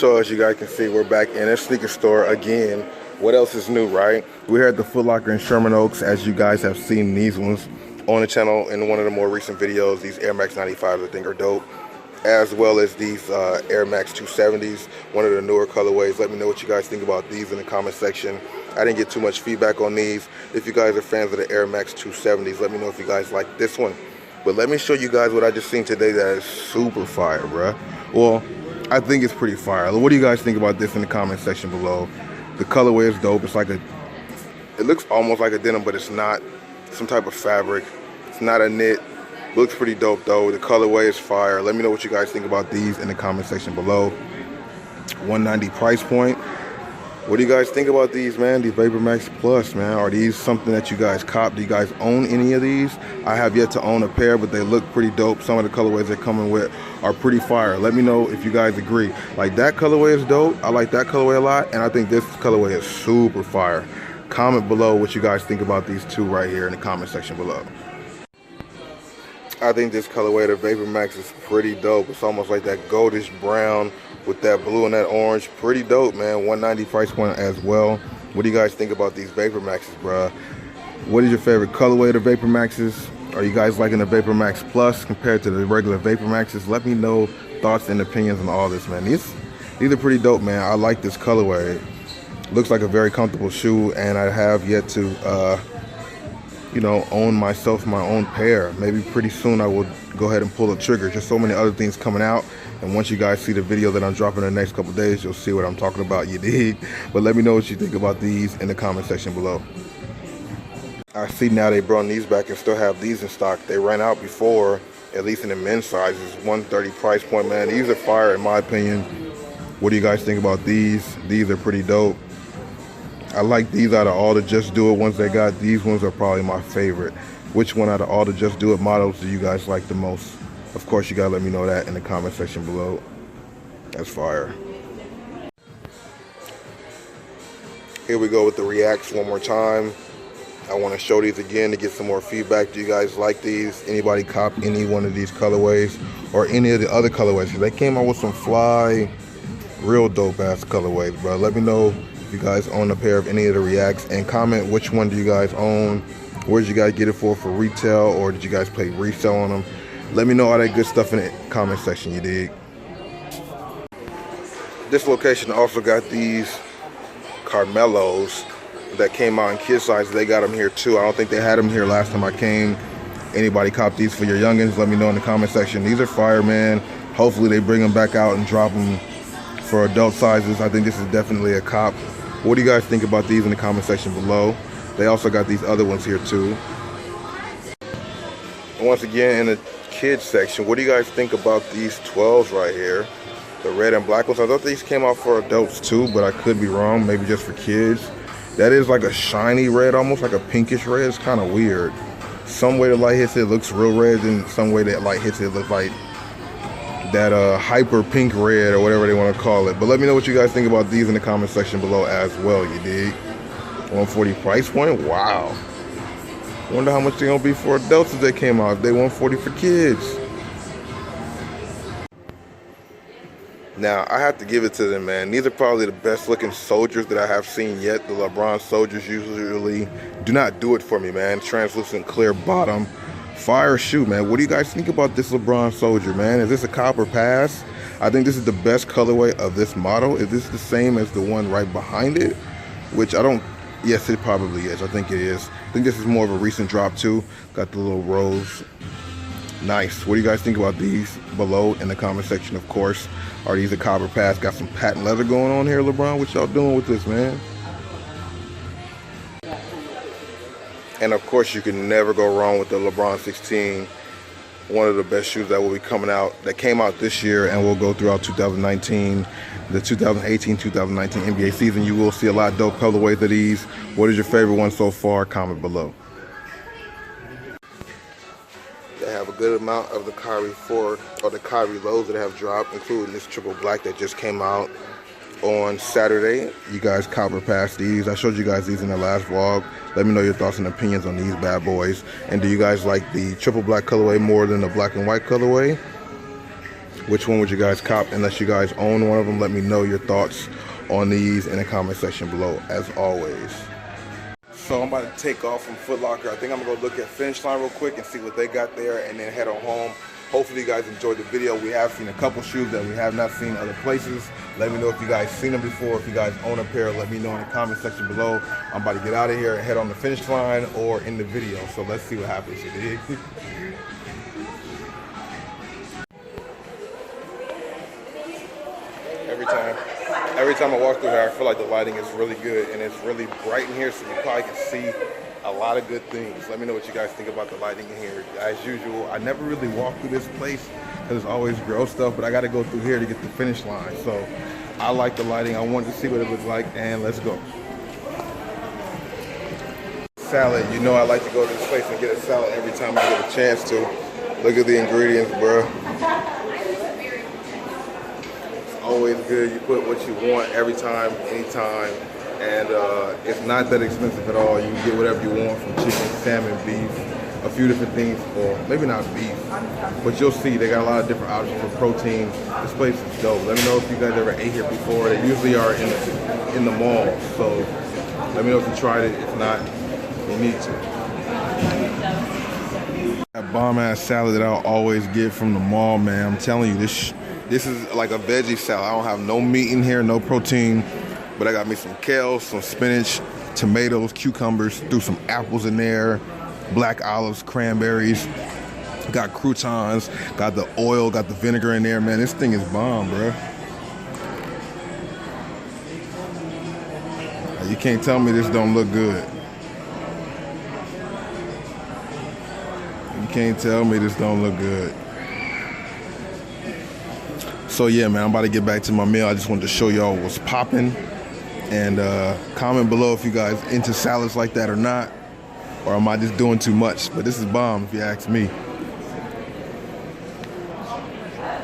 So as you guys can see, we're back in a sneaker store again. What else is new, right? We're here at the Foot Locker in Sherman Oaks. As you guys have seen these ones on the channel in one of the more recent videos, these Air Max 95s I think are dope, as well as these Air Max 270s, one of the newer colorways. Let me know what you guys think about these in the comment section. I didn't get too much feedback on these. If you guys are fans of the Air Max 270s, let me know if you guys like this one. But let me show you guys what I just seen today that is super fire, bruh. Well, I think it's pretty fire. What do you guys think about this in the comment section below? The colorway is dope. It's like it looks almost like a denim, but it's not. Some type of fabric. It's not a knit. Looks pretty dope though. The colorway is fire. Let me know what you guys think about these in the comment section below. $190 price point. What do you guys think about these, man? These Vapormax Plus, man. Are these something that you guys cop? Do you guys own any of these? I have yet to own a pair, but they look pretty dope. Some of the colorways they're coming with are pretty fire. Let me know if you guys agree. Like, that colorway is dope. I like that colorway a lot, and I think this colorway is super fire. Comment below what you guys think about these two right here in the comment section below. I think this colorway, the Vapormax, is pretty dope. It's almost like that goldish brown with that blue and that orange. Pretty dope, man. $190 price point as well. What do you guys think about these Vapormaxes, bruh? What is your favorite colorway of the Vapormaxes? Are you guys liking the Vapormax Plus compared to the regular Vapormaxes? Let me know thoughts and opinions on all this, man. These are pretty dope, man. I like this colorway. Looks like a very comfortable shoe, and I have yet to own myself my own pair. Maybe pretty soon I will go ahead and pull the trigger. Just so many other things coming out, and once you guys see the video that I'm dropping in the next couple days, you'll see what I'm talking about, you dig? But let me know what you think about these in the comment section below. I see now they brought these back and still have these in stock. They ran out before, at least in the men's sizes. $130 price point, man. These are fire in my opinion. What do you guys think about these? These are pretty dope. I like these out of all the Just Do It ones they got. These ones are probably my favorite. Which one out of all the Just Do It models do you guys like the most? Of course, you gotta let me know that in the comment section below. That's fire. Here we go with the reacts one more time. I want to show these again to get some more feedback. Do you guys like these? Anybody cop any one of these colorways or any of the other colorways? They came out with some fly, real dope ass colorways, bro. Let me know if you guys own a pair of any of the reacts, and comment which one do you guys own. Where did you guys get it for retail, or did you guys pay resale on them? Let me know all that good stuff in the comment section, you dig? This location also got these Carmelos that came out in kid sizes. They got them here too. I don't think they had them here last time I came. Anybody cop these for your youngins? Let me know in the comment section. These are fire, man. Hopefully they bring them back out and drop them for adult sizes. I think this is definitely a cop. What do you guys think about these in the comment section below? They also got these other ones here too. And once again, in the kids section, what do you guys think about these 12s right here? The red and black ones. I thought these came out for adults too, but I could be wrong. Maybe just for kids. That is like a shiny red, almost like a pinkish red. It's kind of weird. Some way the light hits it, looks real red, and some way that light hits it, looks like that hyper pink red or whatever they want to call it. But let me know what you guys think about these in the comment section below as well, you dig? $140 price point? Wow. Wonder how much they're gonna be for adults if they came out. If they $140 for kids. Now, I have to give it to them, man. These are probably the best looking soldiers that I have seen yet. The LeBron soldiers usually do not do it for me, man. Translucent clear bottom. Fire shoe, man. What do you guys think about this LeBron soldier, man? Is this a copper pass? I think this is the best colorway of this model. Is this the same as the one right behind it? Which I don't, yes, it probably is. I think it is. I think this is more of a recent drop too. Got the little rose. Nice. What do you guys think about these below in the comment section, of course? Are these a copper pass? Got some patent leather going on here, LeBron. What y'all doing with this, man? And of course, you can never go wrong with the LeBron 16. One of the best shoes that will be coming out, that came out this year and will go throughout 2019. The 2018-2019 NBA season, you will see a lot of dope colorways of these. What is your favorite one so far? Comment below. They have a good amount of the KYRIE 4 or the KYRIE lows that have dropped, including this triple black that just came out on Saturday. You guys copper pass these. I showed you guys these in the last vlog. Let me know your thoughts and opinions on these bad boys. And do you guys like the triple black colorway more than the black and white colorway? Which one would you guys cop? Unless you guys own one of them, let me know your thoughts on these in the comment section below, as always. So I'm about to take off from Foot Locker. I think I'm gonna go look at Finish Line real quick and see what they got there, and then head on home. Hopefully you guys enjoyed the video. We have seen a couple shoes that we have not seen other places. Let me know if you guys seen them before. If you guys own a pair, let me know in the comment section below. I'm about to get out of here and head on the Finish Line or in the video. So let's see what happens, you dig? Every time I walk through here, I feel like the lighting is really good and it's really bright in here, so you probably can see a lot of good things. Let me know what you guys think about the lighting in here. As usual, I never really walk through this place because it's always gross stuff, but I got to go through here to get the Finish Line. So I like the lighting. I wanted to see what it looks like, and let's go. Salad. You know I like to go to this place and get a salad every time I get a chance to. Look at the ingredients, bro. Always good. You put what you want every time, anytime, and it's not that expensive at all. You can get whatever you want, from chicken, salmon, beef, a few different things, or maybe not beef, but you'll see they got a lot of different options for protein. This place is dope. Let me know if you guys ever ate here before. They usually are in the mall, so let me know if you tried it. If not, you need to. That bomb ass salad that I'll always get from the mall, man. I'm telling you, this is like a veggie salad. I don't have no meat in here, no protein, but I got me some kale, some spinach, tomatoes, cucumbers, threw some apples in there, black olives, cranberries, got croutons, got the oil, got the vinegar in there, man. This thing is bomb, bro. You can't tell me this don't look good. You can't tell me this don't look good. So yeah, man, I'm about to get back to my meal. I just wanted to show y'all what's popping, and comment below if you guys into salads like that or not, or am I just doing too much? But this is bomb if you ask me.